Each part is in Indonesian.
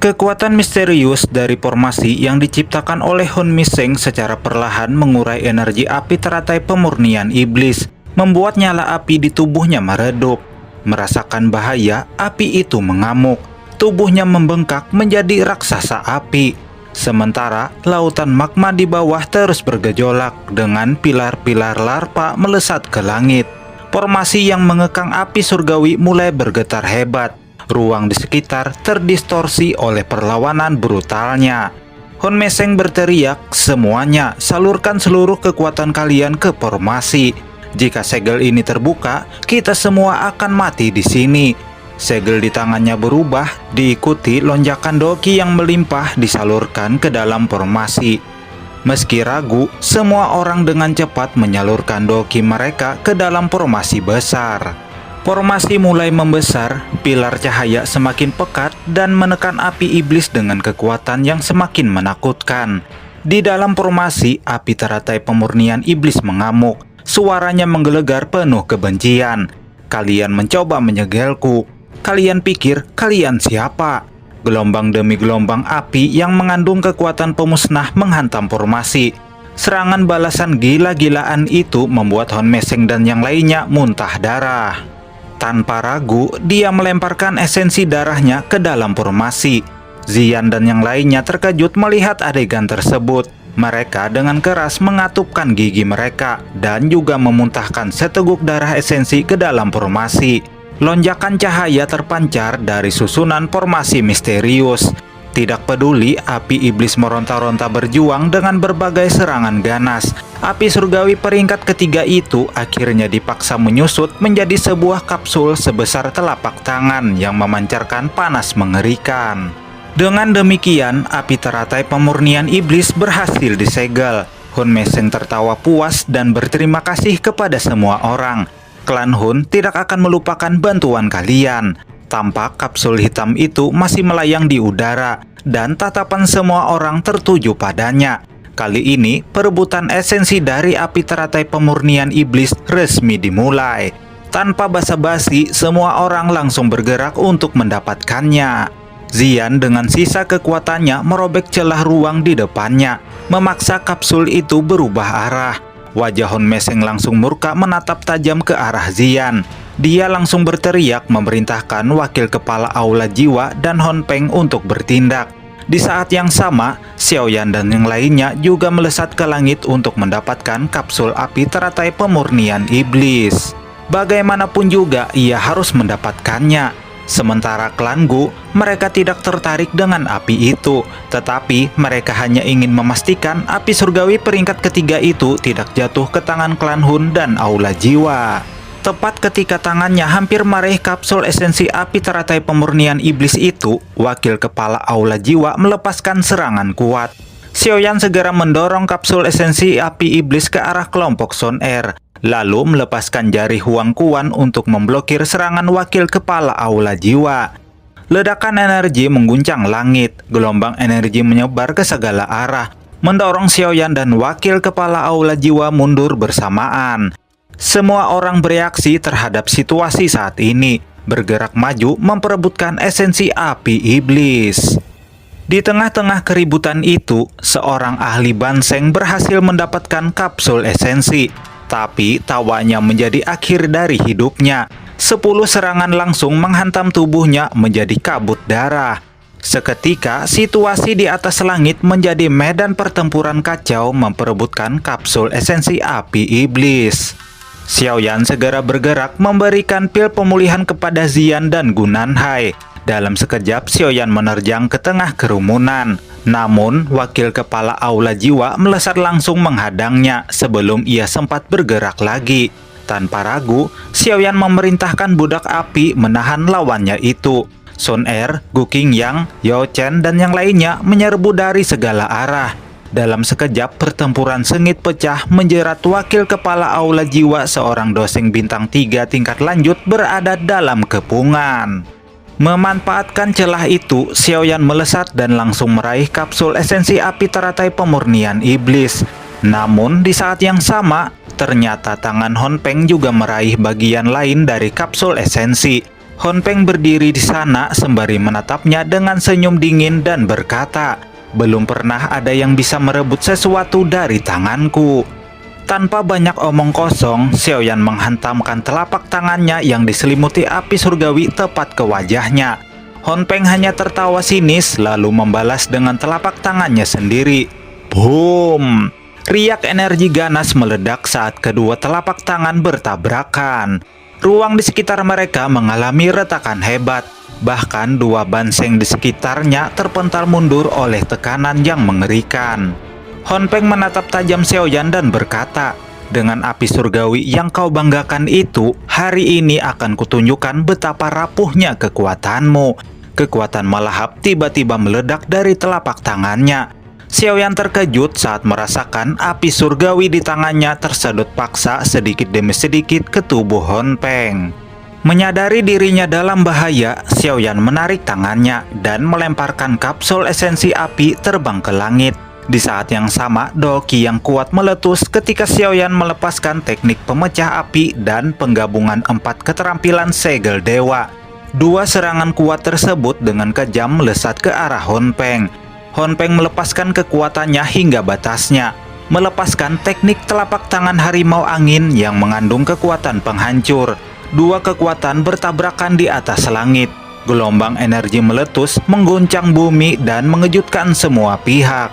Kekuatan misterius dari formasi yang diciptakan oleh Hun Miseng secara perlahan mengurai energi api teratai pemurnian iblis, membuat nyala api di tubuhnya meredup. Merasakan bahaya, api itu mengamuk. Tubuhnya membengkak menjadi raksasa api. Sementara lautan magma di bawah terus bergejolak dengan pilar-pilar larva melesat ke langit. Formasi yang mengekang api surgawi mulai bergetar hebat. Ruang di sekitar terdistorsi oleh perlawanan brutalnya. Hun Meseng berteriak, "Semuanya, salurkan seluruh kekuatan kalian ke formasi. Jika segel ini terbuka, kita semua akan mati di sini." Segel di tangannya berubah, diikuti lonjakan doki yang melimpah disalurkan ke dalam formasi. Meski ragu, semua orang dengan cepat menyalurkan doki mereka ke dalam formasi besar. Formasi mulai membesar, pilar cahaya semakin pekat dan menekan api iblis dengan kekuatan yang semakin menakutkan. Di dalam formasi, api teratai pemurnian iblis mengamuk. Suaranya menggelegar penuh kebencian. "Kalian mencoba menyegelku. Kalian pikir kalian siapa?" Gelombang demi gelombang api yang mengandung kekuatan pemusnah menghantam formasi. Serangan balasan gila-gilaan itu membuat Hun Meseng dan yang lainnya muntah darah. Tanpa ragu, dia melemparkan esensi darahnya ke dalam formasi. Ziyan dan yang lainnya terkejut melihat adegan tersebut. Mereka dengan keras mengatupkan gigi mereka dan juga memuntahkan seteguk darah esensi ke dalam formasi. Lonjakan cahaya terpancar dari susunan formasi misterius. Tidak peduli api iblis meronta-ronta berjuang dengan berbagai serangan ganas, api surgawi peringkat ketiga itu akhirnya dipaksa menyusut menjadi sebuah kapsul sebesar telapak tangan yang memancarkan panas mengerikan. Dengan demikian, api teratai pemurnian iblis berhasil disegel. Hun Meseng tertawa puas dan berterima kasih kepada semua orang. "Klan Hun tidak akan melupakan bantuan kalian." Tampak kapsul hitam itu masih melayang di udara, dan tatapan semua orang tertuju padanya. Kali ini, perebutan esensi dari api teratai pemurnian iblis resmi dimulai. Tanpa basa-basi, semua orang langsung bergerak untuk mendapatkannya. Ziyan dengan sisa kekuatannya merobek celah ruang di depannya, memaksa kapsul itu berubah arah. Wajah Hun Meseng langsung murka menatap tajam ke arah Ziyan. Dia langsung berteriak memerintahkan wakil kepala aula jiwa dan Hon Peng untuk bertindak. Di saat yang sama, Xiaoyan dan yang lainnya juga melesat ke langit untuk mendapatkan kapsul api teratai pemurnian iblis. Bagaimanapun juga ia harus mendapatkannya. Sementara klan Gu, mereka tidak tertarik dengan api itu, tetapi mereka hanya ingin memastikan api surgawi peringkat ketiga itu tidak jatuh ke tangan klan Hun dan aula jiwa. Tepat ketika tangannya hampir meraih kapsul esensi api teratai pemurnian iblis itu, wakil kepala aula jiwa melepaskan serangan kuat. Xiaoyan segera mendorong kapsul esensi api iblis ke arah kelompok Sun Er, lalu melepaskan jari Huang Kuan untuk memblokir serangan wakil kepala aula jiwa. Ledakan energi mengguncang langit, gelombang energi menyebar ke segala arah, mendorong Xiaoyan dan wakil kepala aula jiwa mundur bersamaan. Semua orang bereaksi terhadap situasi saat ini, bergerak maju memperebutkan esensi api iblis. Di tengah-tengah keributan itu, seorang ahli Banseng berhasil mendapatkan kapsul esensi, tapi tawanya menjadi akhir dari hidupnya. 10 serangan langsung menghantam tubuhnya menjadi kabut darah. Seketika, situasi di atas langit menjadi medan pertempuran kacau memperebutkan kapsul esensi api iblis. Xiaoyan segera bergerak memberikan pil pemulihan kepada Ziyan dan Gunanhai. Dalam sekejap, Xiaoyan menerjang ke tengah kerumunan. Namun, wakil kepala aula jiwa melesat langsung menghadangnya sebelum ia sempat bergerak lagi. Tanpa ragu, Xiaoyan memerintahkan budak api menahan lawannya itu. Sun Er, Gu Qingyang, Yao Chen, dan yang lainnya menyerbu dari segala arah. Dalam sekejap, pertempuran sengit pecah menjerat wakil kepala aula jiwa seorang dosen bintang 3 tingkat lanjut berada dalam kepungan. Memanfaatkan celah itu, Xiaoyan melesat dan langsung meraih kapsul esensi api teratai pemurnian iblis. Namun, di saat yang sama, ternyata tangan Hon Peng juga meraih bagian lain dari kapsul esensi. Hon Peng berdiri di sana sembari menatapnya dengan senyum dingin dan berkata, "Belum pernah ada yang bisa merebut sesuatu dari tanganku." Tanpa banyak omong kosong, Xiaoyan menghantamkan telapak tangannya yang diselimuti api surgawi tepat ke wajahnya. Hon Peng hanya tertawa sinis lalu membalas dengan telapak tangannya sendiri. Boom! Riak energi ganas meledak saat kedua telapak tangan bertabrakan. Ruang di sekitar mereka mengalami retakan hebat. Bahkan dua banseng di sekitarnya terpental mundur oleh tekanan yang mengerikan. Hon Peng menatap tajam Xiaoyan dan berkata, "Dengan api surgawi yang kau banggakan itu, hari ini akan kutunjukkan betapa rapuhnya kekuatanmu." Kekuatan melahap tiba-tiba meledak dari telapak tangannya. Xiaoyan terkejut saat merasakan api surgawi di tangannya tersedot paksa sedikit demi sedikit ke tubuh Hon Peng. Menyadari dirinya dalam bahaya, Xiaoyan menarik tangannya dan melemparkan kapsul esensi api terbang ke langit. Di saat yang sama, Doki yang kuat meletus ketika Xiaoyan melepaskan teknik pemecah api dan penggabungan 4 keterampilan segel dewa. Dua serangan kuat tersebut dengan kejam melesat ke arah Hon Peng. Hon Peng melepaskan kekuatannya hingga batasnya, melepaskan teknik telapak tangan harimau angin yang mengandung kekuatan penghancur. Dua kekuatan bertabrakan di atas langit. Gelombang energi meletus, mengguncang bumi dan mengejutkan semua pihak.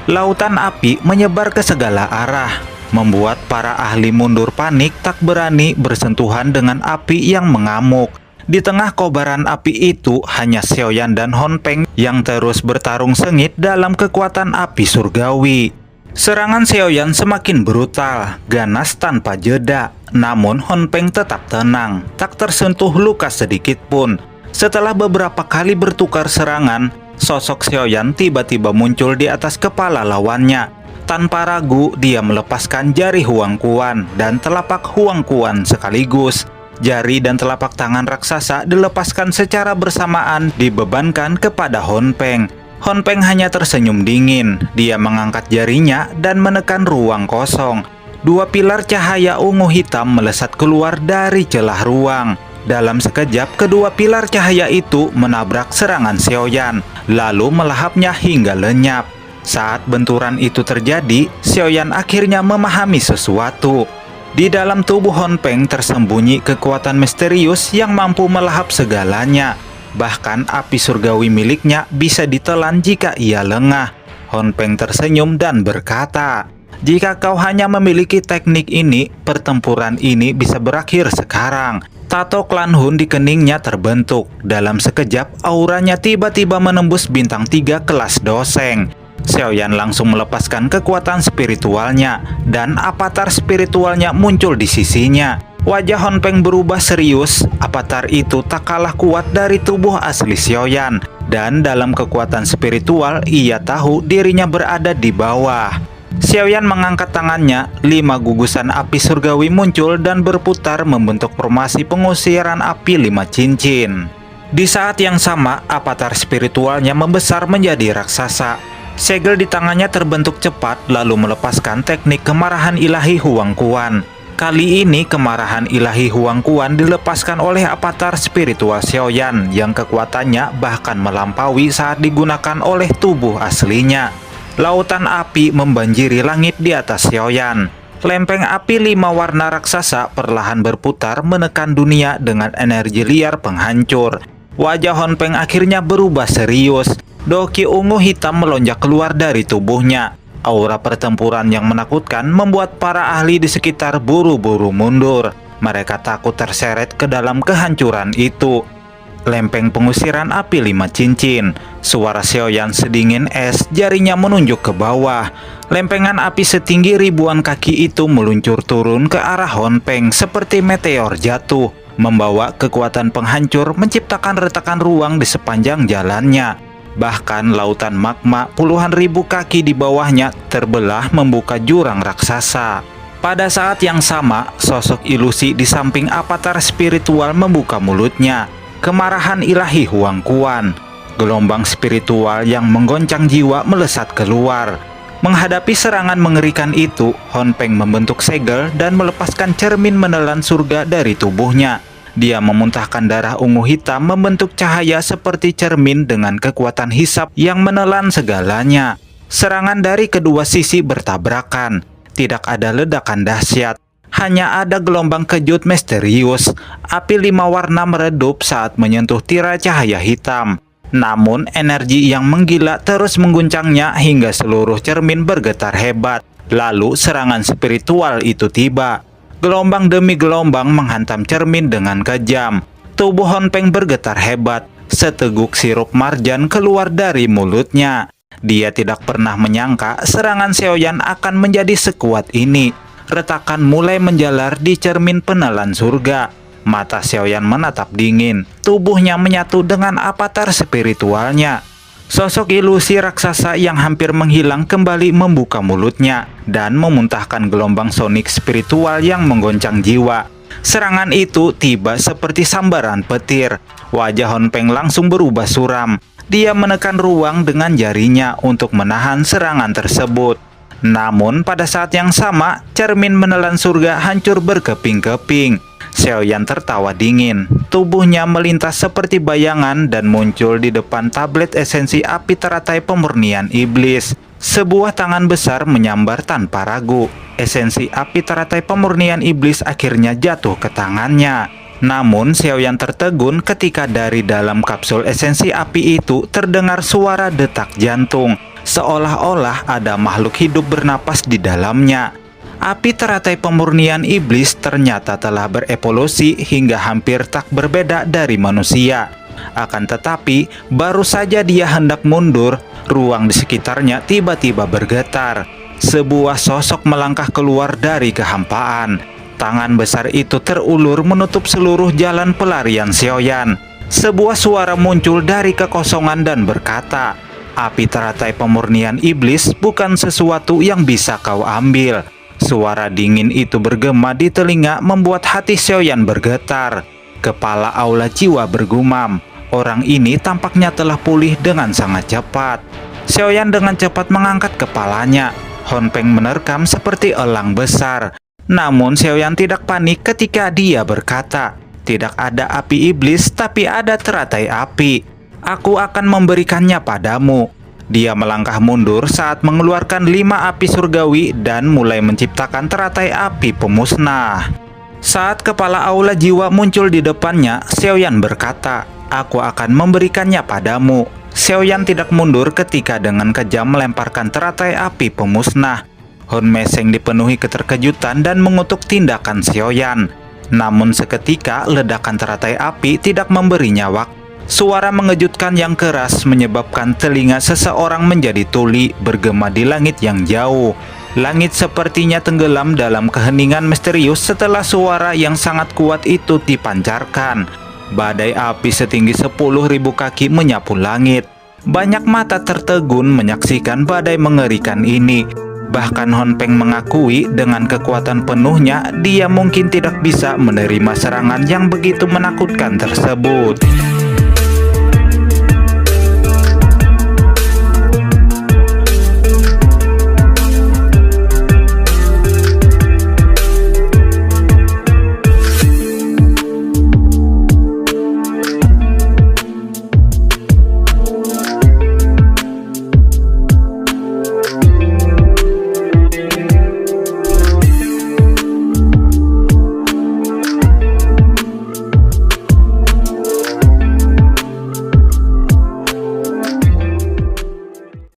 Lautan api menyebar ke segala arah, membuat para ahli mundur panik tak berani bersentuhan dengan api yang mengamuk. Di tengah kobaran api itu, hanya Xiaoyan dan Hon Peng yang terus bertarung sengit dalam kekuatan api surgawi. Serangan Xiaoyan semakin brutal, ganas tanpa jeda. Namun Hon Peng tetap tenang, tak tersentuh luka sedikit pun. Setelah beberapa kali bertukar serangan, sosok Xiaoyan tiba-tiba muncul di atas kepala lawannya. Tanpa ragu, dia melepaskan jari Huang Quan dan telapak Huang Quan sekaligus. Jari dan telapak tangan raksasa dilepaskan secara bersamaan dibebankan kepada Hon Peng. Hon Peng hanya tersenyum dingin. Dia mengangkat jarinya dan menekan ruang kosong. Dua pilar cahaya ungu hitam melesat keluar dari celah ruang. Dalam sekejap, kedua pilar cahaya itu menabrak serangan Xiaoyan, lalu melahapnya hingga lenyap. Saat benturan itu terjadi, Xiaoyan akhirnya memahami sesuatu. Di dalam tubuh Hon Peng tersembunyi kekuatan misterius yang mampu melahap segalanya. Bahkan api surgawi miliknya bisa ditelan jika ia lengah. Hon Peng tersenyum dan berkata, "Jika kau hanya memiliki teknik ini, pertempuran ini bisa berakhir sekarang." Tato klan Hun di keningnya terbentuk. Dalam sekejap, auranya tiba-tiba menembus bintang 3 kelas doseng. Xiaoyan langsung melepaskan kekuatan spiritualnya, dan avatar spiritualnya muncul di sisinya. Wajah Hon Peng berubah serius. Avatar itu tak kalah kuat dari tubuh asli Xiaoyan, dan dalam kekuatan spiritual ia tahu dirinya berada di bawah. Xiaoyan mengangkat tangannya, 5 gugusan api surgawi muncul dan berputar membentuk formasi pengusiran api 5 cincin. Di saat yang sama, avatar spiritualnya membesar menjadi raksasa. Segel di tangannya terbentuk cepat lalu melepaskan teknik kemarahan ilahi Huang Quan. Kali ini kemarahan ilahi Huang Quan dilepaskan oleh avatar spiritual Xiaoyan yang kekuatannya bahkan melampaui saat digunakan oleh tubuh aslinya. Lautan api membanjiri langit di atas Xiaoyan. Lempeng api 5 warna raksasa perlahan berputar menekan dunia dengan energi liar penghancur. Wajah Hon Peng akhirnya berubah serius. Doki ungu hitam melonjak keluar dari tubuhnya. Aura pertempuran yang menakutkan membuat para ahli di sekitar buru-buru mundur. Mereka takut terseret ke dalam kehancuran itu. Lempeng pengusiran api 5 cincin. Suara Xiaoyan sedingin es, jarinya menunjuk ke bawah. Lempengan api setinggi ribuan kaki itu meluncur turun ke arah Hon Peng seperti meteor jatuh, membawa kekuatan penghancur menciptakan retakan ruang di sepanjang jalannya. Bahkan lautan magma puluhan ribu kaki di bawahnya terbelah membuka jurang raksasa. Pada saat yang sama, sosok ilusi di samping avatar spiritual membuka mulutnya. Kemarahan ilahi Huang Quan. Gelombang spiritual yang menggoncang jiwa melesat keluar. Menghadapi serangan mengerikan itu, Hon Peng membentuk segel dan melepaskan cermin menelan surga dari tubuhnya. Dia memuntahkan darah ungu hitam membentuk cahaya seperti cermin dengan kekuatan hisap yang menelan segalanya. Serangan dari kedua sisi bertabrakan. Tidak ada ledakan dahsyat. Hanya ada gelombang kejut misterius. Api 5 warna meredup saat menyentuh tirai cahaya hitam. Namun energi yang menggila terus mengguncangnya hingga seluruh cermin bergetar hebat. Lalu serangan spiritual itu tiba. Gelombang demi gelombang menghantam cermin dengan kejam. Tubuh Hon Peng bergetar hebat. Seteguk sirup marjan keluar dari mulutnya. Dia tidak pernah menyangka serangan Xiaoyan akan menjadi sekuat ini. Retakan mulai menjalar di cermin penelan surga. Mata Xiaoyan menatap dingin. Tubuhnya menyatu dengan avatar spiritualnya. Sosok ilusi raksasa yang hampir menghilang kembali membuka mulutnya dan memuntahkan gelombang sonik spiritual yang menggoncang jiwa. Serangan itu tiba seperti sambaran petir. Wajah Hon Peng langsung berubah suram. Dia menekan ruang dengan jarinya untuk menahan serangan tersebut. Namun pada saat yang sama, cermin menelan surga hancur berkeping-keping. Xiaoyan tertawa dingin. Tubuhnya melintas seperti bayangan dan muncul di depan tablet esensi api teratai pemurnian iblis. Sebuah tangan besar menyambar tanpa ragu. Esensi api teratai pemurnian iblis akhirnya jatuh ke tangannya. Namun Xiaoyan tertegun ketika dari dalam kapsul esensi api itu terdengar suara detak jantung. Seolah-olah ada makhluk hidup bernapas di dalamnya. Api teratai pemurnian iblis ternyata telah berevolusi hingga hampir tak berbeda dari manusia. Akan tetapi, baru saja dia hendak mundur, ruang di sekitarnya tiba-tiba bergetar. Sebuah sosok melangkah keluar dari kehampaan. Tangan besar itu terulur menutup seluruh jalan pelarian Xiaoyan. Sebuah suara muncul dari kekosongan dan berkata, "Api teratai pemurnian iblis bukan sesuatu yang bisa kau ambil." Suara dingin itu bergema di telinga membuat hati Xiaoyan bergetar. Kepala aula jiwa bergumam. Orang ini tampaknya telah pulih dengan sangat cepat. Xiaoyan dengan cepat mengangkat kepalanya. Hon Peng menerkam seperti elang besar. Namun Xiaoyan tidak panik ketika dia berkata, "Tidak ada api iblis, tapi ada teratai api. Aku akan memberikannya padamu." Dia melangkah mundur saat mengeluarkan 5 api surgawi dan mulai menciptakan teratai api pemusnah. Saat kepala aula jiwa muncul di depannya, Xiaoyan berkata, "Aku akan memberikannya padamu." Xiaoyan tidak mundur ketika dengan kejam melemparkan teratai api pemusnah. Hon Meseng dipenuhi keterkejutan dan mengutuk tindakan Xiaoyan. Namun seketika ledakan teratai api tidak memberinya waktu. Suara mengejutkan yang keras menyebabkan telinga seseorang menjadi tuli bergema di langit yang jauh. Langit sepertinya tenggelam dalam keheningan misterius setelah suara yang sangat kuat itu dipancarkan. Badai api setinggi 10.000 kaki menyapu langit. Banyak mata tertegun menyaksikan badai mengerikan ini. Bahkan Hon Peng mengakui dengan kekuatan penuhnya dia mungkin tidak bisa menerima serangan yang begitu menakutkan tersebut.